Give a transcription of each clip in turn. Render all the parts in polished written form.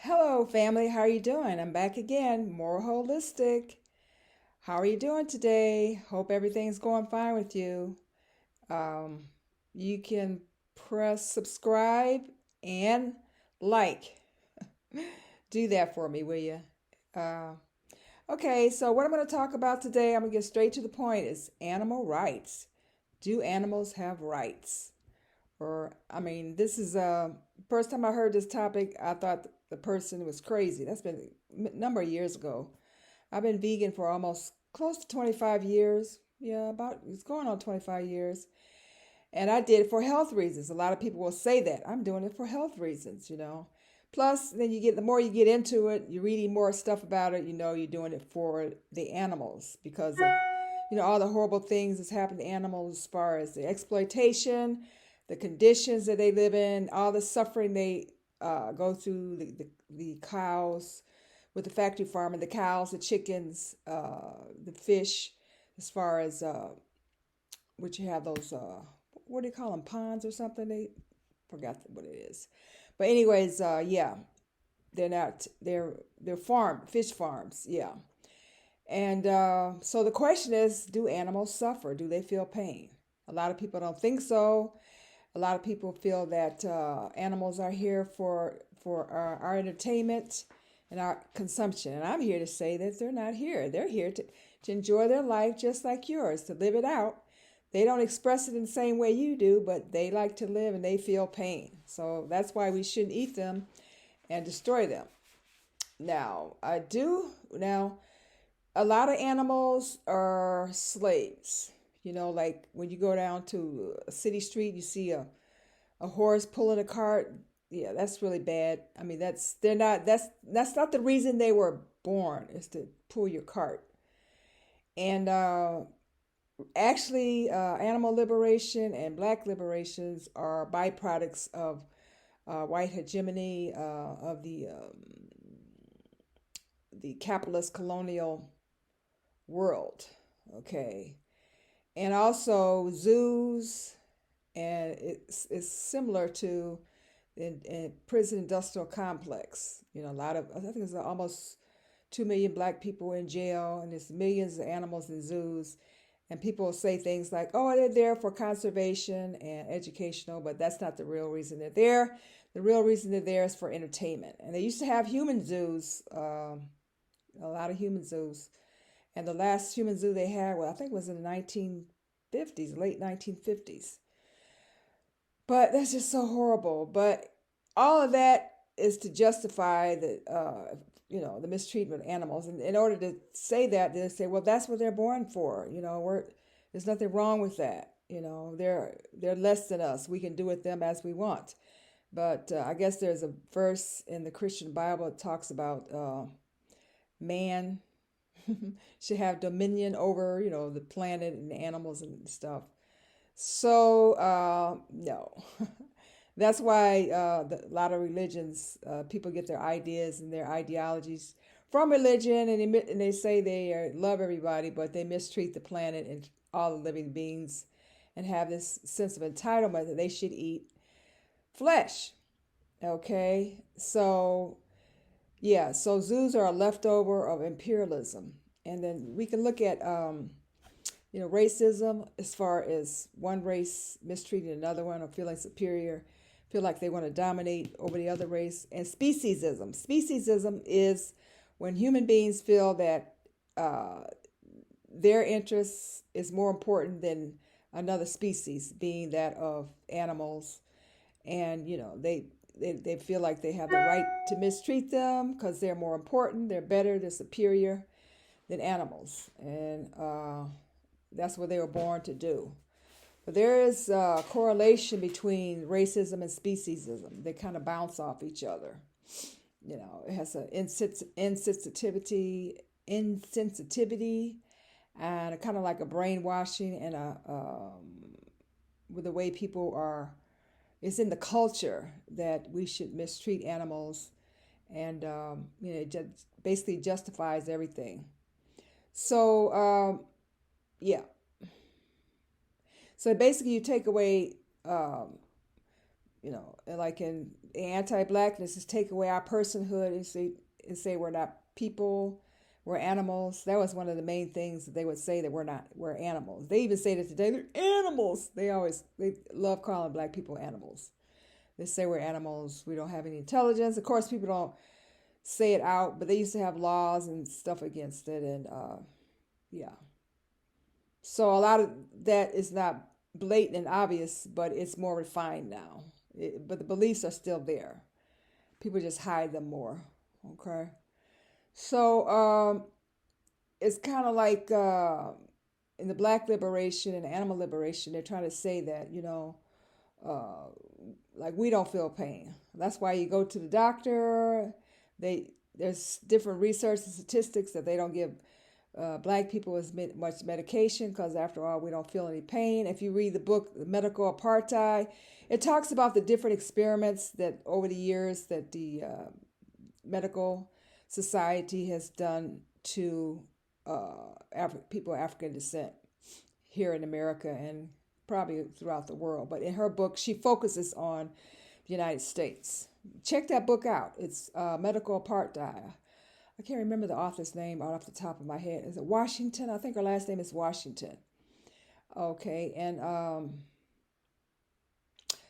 Hello, family. How are you doing? I'm back again, more holistic. How are you doing today? Hope everything's going fine with you. Um, you can press subscribe and like. Do that for me, will you? Uh, okay, so what I'm going to talk about today, I'm going to get straight to the point, is animal rights. Do animals have rights? This is first time I heard this topic, I thought the person was crazy. That's been a number of years ago. I've been vegan for almost close to 25 years. Yeah, about it's going on 25 years. And I did it for health reasons. A lot of people will say that. I'm doing it for health reasons. Plus, then the more you get into it, you're reading more stuff about it, you're doing it for the animals because of, all the horrible things that's happened to animals as far as the exploitation, the conditions that they live in, all the suffering they go through, the cows with the factory farming, the cows, the chickens, the fish, as far as which you have those what do you call them, ponds or something? They forgot what it is, but anyways, yeah, they're fish farms, yeah. And so the question is, do animals suffer? Do they feel pain? A lot of people don't think so. A lot of people feel that animals are here for our entertainment and our consumption. And I'm here to say that they're not here. They're here to enjoy their life just like yours, to live it out. They don't express it in the same way you do, but they like to live and they feel pain. So that's why we shouldn't eat them and destroy them. Now, a lot of animals are slaves. Like when you go down to a city street, you see a horse pulling a cart. Yeah, that's really bad. I mean, that's not the reason they were born, is to pull your cart. And actually, animal liberation and black liberations are byproducts of white hegemony of the capitalist colonial world. Okay. And also zoos, and it's similar to in prison industrial complex. A lot of, I think there's almost 2 million black people in jail, and there's millions of animals in zoos. And people say things like, oh, they're there for conservation and educational, but that's not the real reason they're there. The real reason they're there is for entertainment. And they used to have human zoos, a lot of human zoos. And the last human zoo they had, well, I think it was in the 1950s, late 1950s. But that's just so horrible. But all of that is to justify the mistreatment of animals. And in order to say that, they say, well, that's what they're born for. There's nothing wrong with that. They're less than us. We can do with them as we want. But I guess there's a verse in the Christian Bible that talks about man should have dominion over, the planet and the animals and stuff. So, no. That's why a lot of religions, people get their ideas and their ideologies from religion, and they say they love everybody, but they mistreat the planet and all the living beings and have this sense of entitlement that they should eat flesh. Okay? So, yeah, so zoos are a leftover of imperialism. And then we can look at racism, as far as one race mistreating another one or feeling superior, feel like they want to dominate over the other race. And speciesism. Speciesism is when human beings feel that their interests is more important than another species, being that of animals. And, they feel like they have the right to mistreat them because they're more important, they're better, they're superior than animals. And that's what they were born to do. But there is a correlation between racism and speciesism. They kind of bounce off each other. It has an insensitivity, and kind of like a brainwashing and with the way people are. It's in the culture that we should mistreat animals, and it just basically justifies everything. So yeah. So basically, you take away and like in anti-blackness is take away our personhood and say we're not people, we're animals. That was one of the main things that they would say, that we're animals. They even say that today, they're animals. They love calling black people animals. They say we're animals. We don't have any intelligence. Of course, people don't say it out, but they used to have laws and stuff against it, and yeah. So a lot of that is not blatant and obvious, but it's more refined now. But the beliefs are still there. People just hide them more. Okay. So it's kind of like in the black liberation and animal liberation, they're trying to say that, uh, like we don't feel pain. That's why you go to the doctor. There's different research and statistics that they don't give black people as much medication because, after all, we don't feel any pain. If you read the book The Medical Apartheid, it talks about the different experiments that over the years that the medical society has done to people of African descent here in America and probably throughout the world. But in her book, she focuses on the United States. Check that book out. It's Medical Apartheid. I can't remember the author's name right off the top of my head. Is it Washington? I think her last name is Washington. Okay, and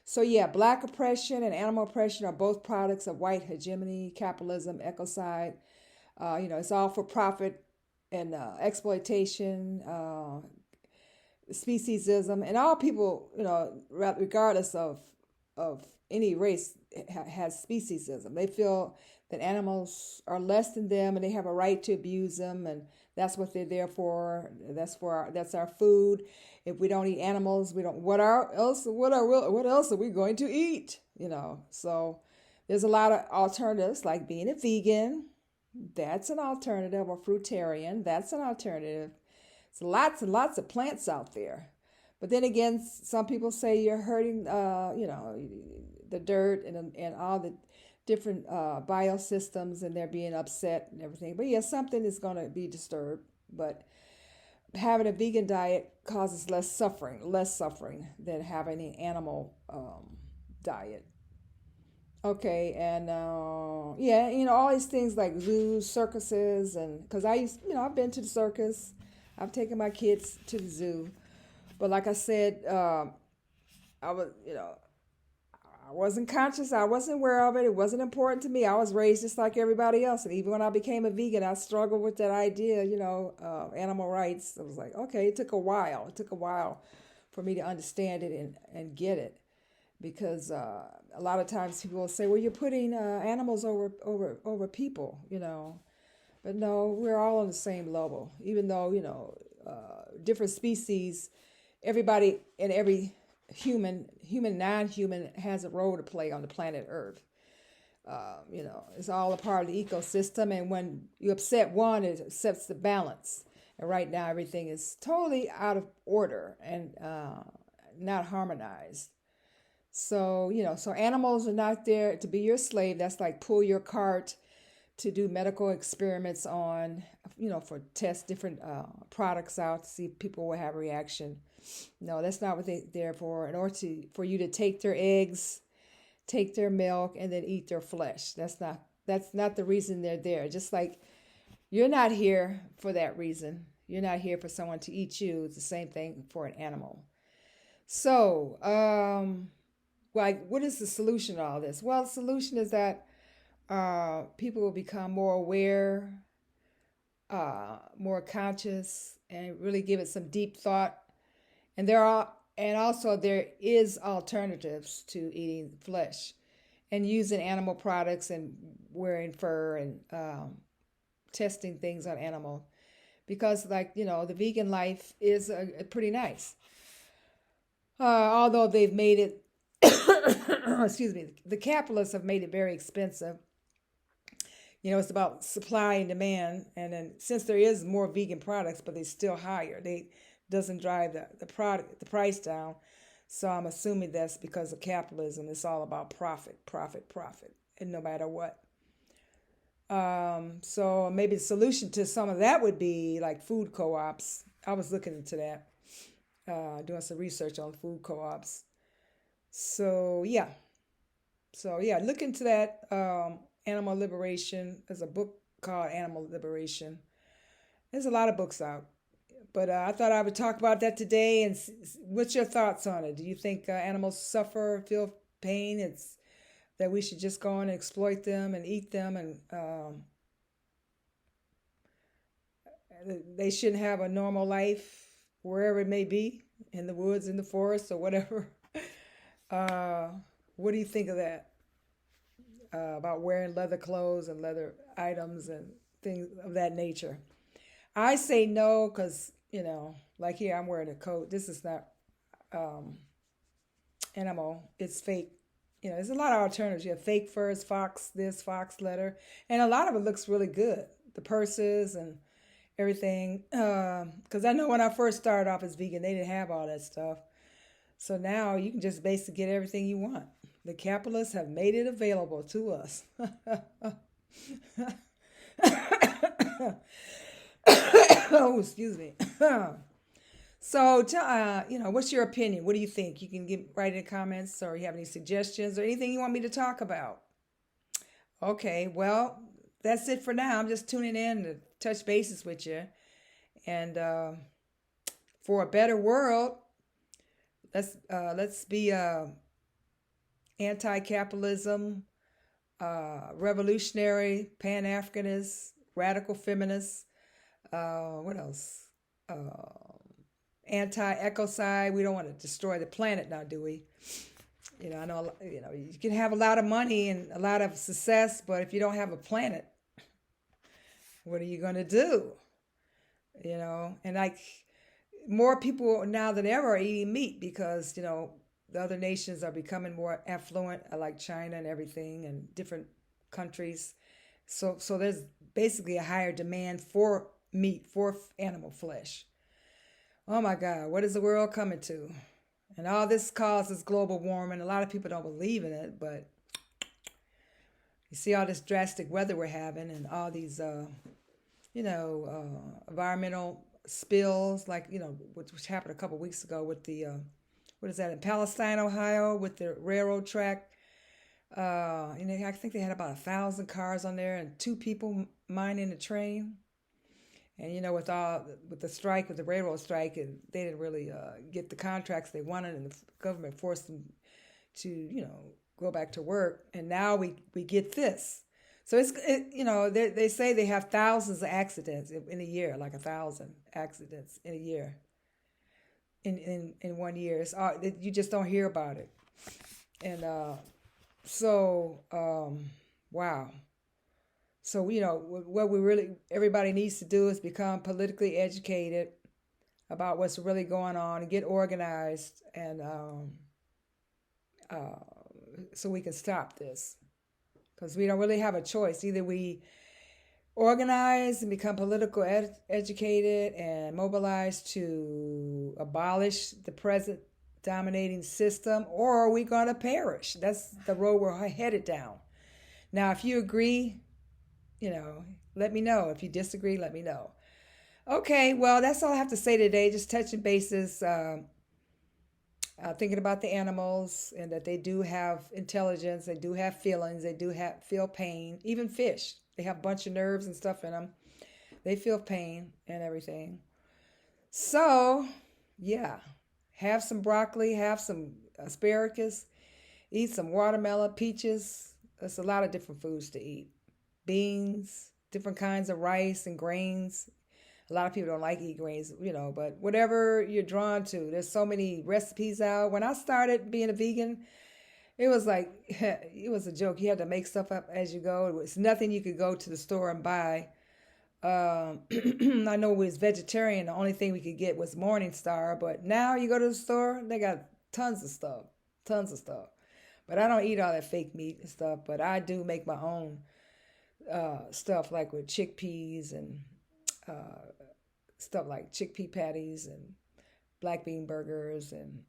so yeah, black oppression and animal oppression are both products of white hegemony, capitalism, ecocide. It's all for profit and exploitation, speciesism, and all people, regardless of any race, has speciesism. They feel that animals are less than them, and they have a right to abuse them, and that's what they're there for. That's our food. If we don't eat animals, we don't. What else are we going to eat? So there's a lot of alternatives, like being a vegan. That's an alternative, or fruitarian. That's an alternative. There's lots and lots of plants out there. But then again, some people say you're hurting, the dirt and all the different biosystems, and they're being upset and everything. But yeah, something is going to be disturbed. But having a vegan diet causes less suffering than having an animal diet. Okay, and yeah, all these things like zoos, circuses, and because I've been to the circus, I've taken my kids to the zoo, but like I said, I was, I wasn't conscious, I wasn't aware of it. It wasn't important to me. I was raised just like everybody else, and even when I became a vegan, I struggled with that idea, animal rights. I was like, okay, it took a while. It took a while for me to understand it and get it. Because a lot of times people will say, well, you're putting animals over people. But no, we're all on the same level. Even though, different species, everybody and every human, non-human, has a role to play on the planet Earth. It's all a part of the ecosystem. And when you upset one, it upsets the balance. And right now, everything is totally out of order and not harmonized. So, so animals are not there to be your slave. That's like pull your cart to do medical experiments on, for test different products out to see if people will have a reaction. No, that's not what they're there for. In order for you to take their eggs, take their milk, and then eat their flesh. That's not the reason they're there. Just like you're not here for that reason. You're not here for someone to eat you. It's the same thing for an animal. So, what is the solution to all this? Well, the solution is that people will become more aware, more conscious, and really give it some deep thought. And also there is alternatives to eating flesh, and using animal products and wearing fur and testing things on animal, because the vegan life is pretty nice. Although they've made it. Excuse me, the capitalists have made it very expensive. It's about supply and demand, and then since there is more vegan products, but they're still higher, they doesn't drive the price down. So I'm assuming that's because of capitalism. It's all about profit, and no matter what. So maybe the solution to some of that would be like food co-ops. I was looking into that, doing some research on food co-ops. So yeah, So yeah, look into that. Animal liberation. There's a book called Animal Liberation. There's a lot of books out, but I thought I would talk about that today. And what's your thoughts on it? Do you think animals suffer, feel pain? It's that we should just go on and exploit them and eat them, and they shouldn't have a normal life wherever it may be, in the woods, in the forest, or whatever. Uh, what do you think of that? About wearing leather clothes and leather items and things of that nature? I say no because, like here, I'm wearing a coat. This is not um, animal, it's fake. There's a lot of alternatives. You have fake furs, fox this, fox leather, and a lot of it looks really good. The purses and everything. Because I know when I first started off as vegan, they didn't have all that stuff. So now you can just basically get everything you want. The capitalists have made it available to us. Oh, excuse me. So, what's your opinion? What do you think? You can write in the comments, or you have any suggestions or anything you want me to talk about. Okay, well, that's it for now. I'm just tuning in to touch bases with you. And for a better world, let's be anti-capitalism, revolutionary, pan-Africanist, radical feminists. What else? Anti-ecocide. We don't want to destroy the planet now, do we? I know, you can have a lot of money and a lot of success, but if you don't have a planet, what are you going to do? And like more people now than ever are eating meat because, the other nations are becoming more affluent, like China and everything, and different countries. So there's basically a higher demand for meat, for animal flesh. Oh my God, what is the world coming to? And all this causes global warming. A lot of people don't believe in it, but you see all this drastic weather we're having and all these, environmental spills, like, which happened a couple weeks ago with the, what is that, in Palestine, Ohio, with the railroad track. I think they had about 1,000 cars on there and 2 people mining the train. And with the strike, with the railroad strike, and they didn't really get the contracts they wanted, and the government forced them to go back to work. And now we get this. So they say they have thousands of accidents in a year, like 1,000 accidents in a year. In 1 year, you just don't hear about it. And wow. So, what everybody needs to do is become politically educated about what's really going on and get organized, and so we can stop this. Because we don't really have a choice. Either we organize and become political educated and mobilize to abolish the present dominating system, or are we going to perish? That's the road we're headed down. Now, if you agree, let me know. If you disagree, let me know. Okay, well, that's all I have to say today. Just touching bases, thinking about the animals and that they do have intelligence, they do have feelings, they do feel pain. Even fish, they have a bunch of nerves and stuff in them. They feel pain and everything. So, yeah, have some broccoli, have some asparagus, eat some watermelon, peaches. There's a lot of different foods to eat. Beans, different kinds of rice and grains. A lot of people don't like eat grains, but whatever you're drawn to. There's so many recipes out. When I started being a vegan, it was like, it was a joke. You had to make stuff up as you go. It was nothing you could go to the store and buy. I know we was vegetarian. The only thing we could get was Morning Star, but now you go to the store, they got tons of stuff. But I don't eat all that fake meat and stuff, but I do make my own stuff, like with chickpeas and stuff like chickpea patties and black bean burgers. And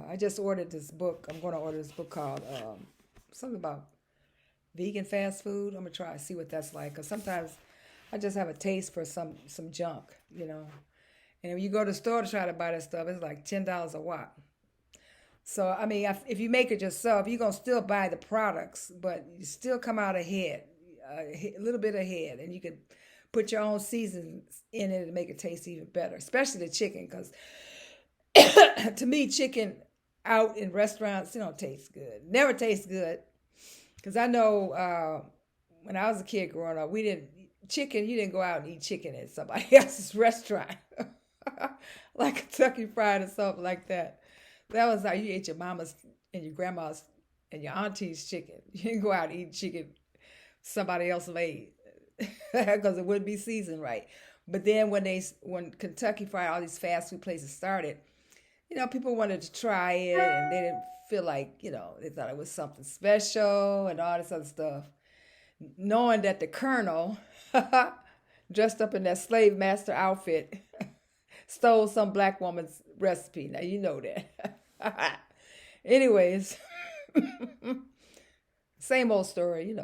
I just ordered this book. I'm going to order this book called something about vegan fast food. I'm going to try to see what that's like, because sometimes I just have a taste for some junk, and if you go to the store to try to buy that stuff, it's like $10 a watt. So I mean, if you make it yourself, you're gonna still buy the products, but you still come out ahead, a little bit ahead, and you can put your own seasons in it to make it taste even better, especially the chicken. Because to me, chicken out in restaurants, it don't taste good. Never tastes good. Because I know when I was a kid growing up, we didn't chicken. You didn't go out and eat chicken at somebody else's restaurant, like Kentucky Fried or something like that. That was how you ate your mama's and your grandma's and your auntie's chicken. You didn't go out and eat chicken somebody else made because it wouldn't be seasoned right. But then when Kentucky Fried, all these fast food places started, people wanted to try it and they didn't feel like, they thought it was something special and all this other stuff. Knowing that the colonel, dressed up in that slave master outfit, stole some black woman's recipe. Now, you know that. Anyways, same old story.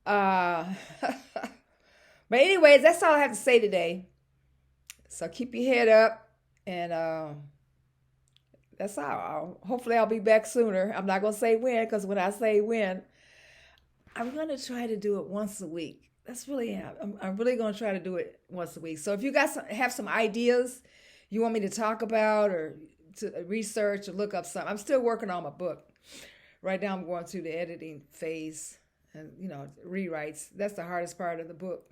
Uh, but anyways, that's all I have to say today. So keep your head up and that's all. Hopefully I'll be back sooner. I'm not going to say when because when I say when, I'm going to try to do it once a week. That's really I'm really going to try to do it once a week. So if you guys have some ideas you want me to talk about or to research or look up something, I'm still working on my book. Right now I'm going through the editing phase and, rewrites. That's the hardest part of the book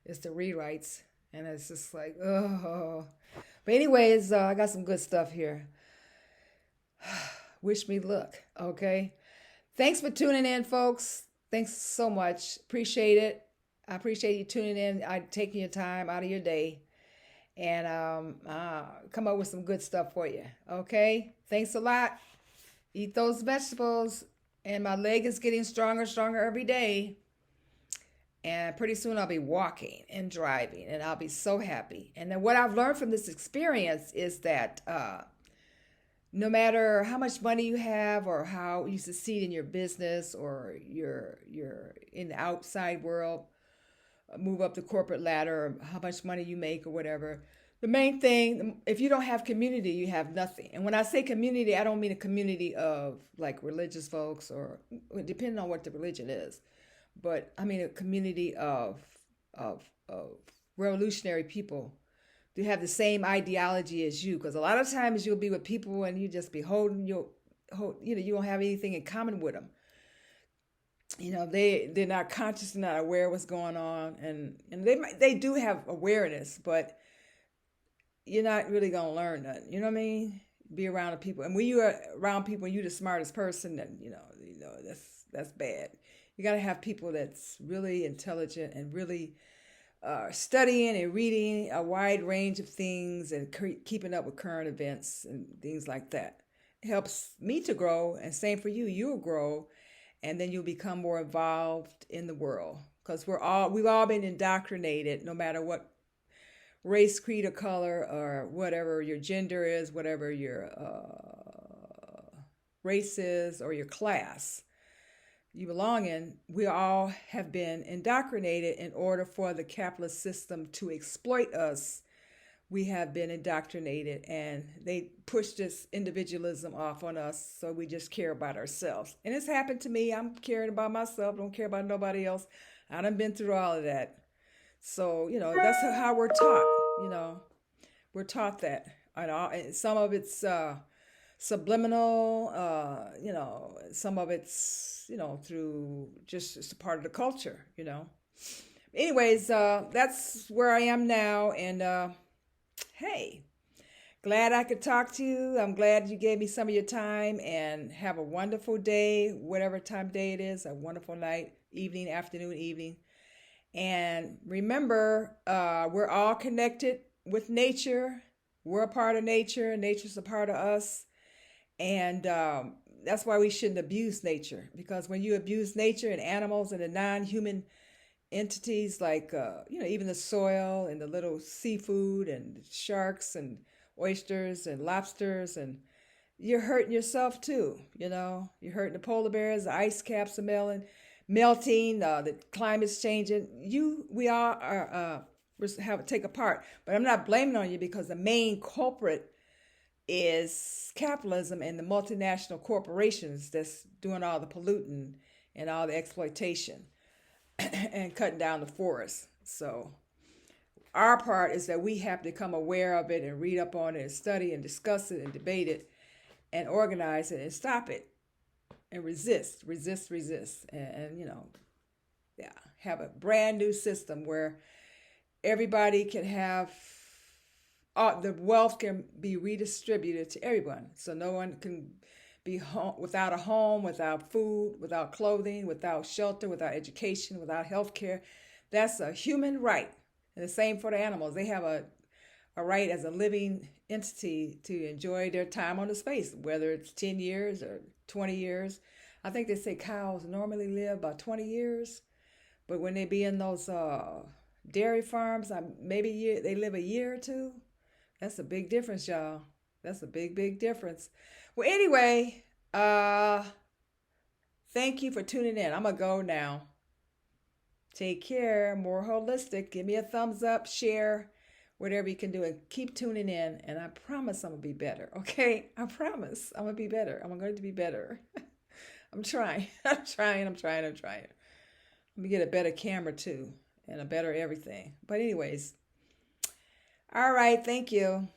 is the rewrites. And it's just like, oh. But anyways, I got some good stuff here. Wish me luck, okay? Thanks for tuning in, folks. Thanks so much. Appreciate it. I appreciate you tuning in, taking your time out of your day, and come up with some good stuff for you, okay? Thanks a lot. Eat those vegetables, and my leg is getting stronger every day. And pretty soon I'll be walking and driving, and I'll be so happy. And then what I've learned from this experience is that no matter how much money you have or how you succeed in your business or you're in the outside world, move up the corporate ladder, or how much money you make or whatever, the main thing, if you don't have community, you have nothing. And when I say community, I don't mean a community of like religious folks or depending on what the religion is. But I mean a community of revolutionary people to have the same ideology as you. Because a lot of times you'll be with people and you just be you don't have anything in common with them. They're not conscious, not aware of what's going on, and they do have awareness, but you're not really gonna learn nothing. You know what I mean? Be around the people, and when you are around people, and you're the smartest person, then that's bad. You got to have people that's really intelligent and really studying and reading a wide range of things and keeping up with current events and things like that. It helps me to grow, and same for you. You'll grow, and then you'll become more involved in the world because we've all been indoctrinated, no matter what race, creed, or color, or whatever your gender is, whatever your race is, or your class you belong in. We all have been indoctrinated in order for the capitalist system to exploit us. We have been indoctrinated and they push this individualism off on us, so we just care about ourselves. And it's happened to me. I'm caring about myself, don't care about nobody else. I done been through all of that. So, that's how we're taught. We're taught that. And some of it's subliminal, some of it's, through just it's a part of the culture. Anyways, that's where I am now. And hey, glad I could talk to you. I'm glad you gave me some of your time, and have a wonderful day, whatever time of day it is, a wonderful night, evening, afternoon, evening. And remember, we're all connected with nature. We're a part of nature. Nature's a part of us. And that's why we shouldn't abuse nature, because when you abuse nature and animals and the non-human entities like, even the soil and the little seafood and sharks and oysters and lobsters, and you're hurting yourself too. You're hurting the polar bears, the ice caps are melting, the climate's changing. We all are, take a part, but I'm not blaming on you, because the main culprit is capitalism and the multinational corporations that's doing all the polluting and all the exploitation and cutting down the forest. So our part is that we have to become aware of it and read up on it and study and discuss it and debate it and organize it and stop it and resist, and yeah, have a brand new system where everybody can have the wealth can be redistributed to everyone, so no one can be without a home, without food, without clothing, without shelter, without education, without health care. That's a human right. And the same for the animals. They have a right as a living entity to enjoy their time on the space, whether it's 10 years or 20 years. I think they say cows normally live about 20 years, but when they be in those dairy farms, maybe they live a year or two. That's a big difference, y'all. That's a big, big difference. Well, anyway, thank you for tuning in. I'm going to go now. Take care. More holistic. Give me a thumbs up, share, whatever you can do, and keep tuning in. And I promise I'm going to be better. Okay? I promise I'm going to be better. I'm going to be better. I'm trying. I'm trying. Let me get a better camera too and a better everything. But anyways, all right. Thank you.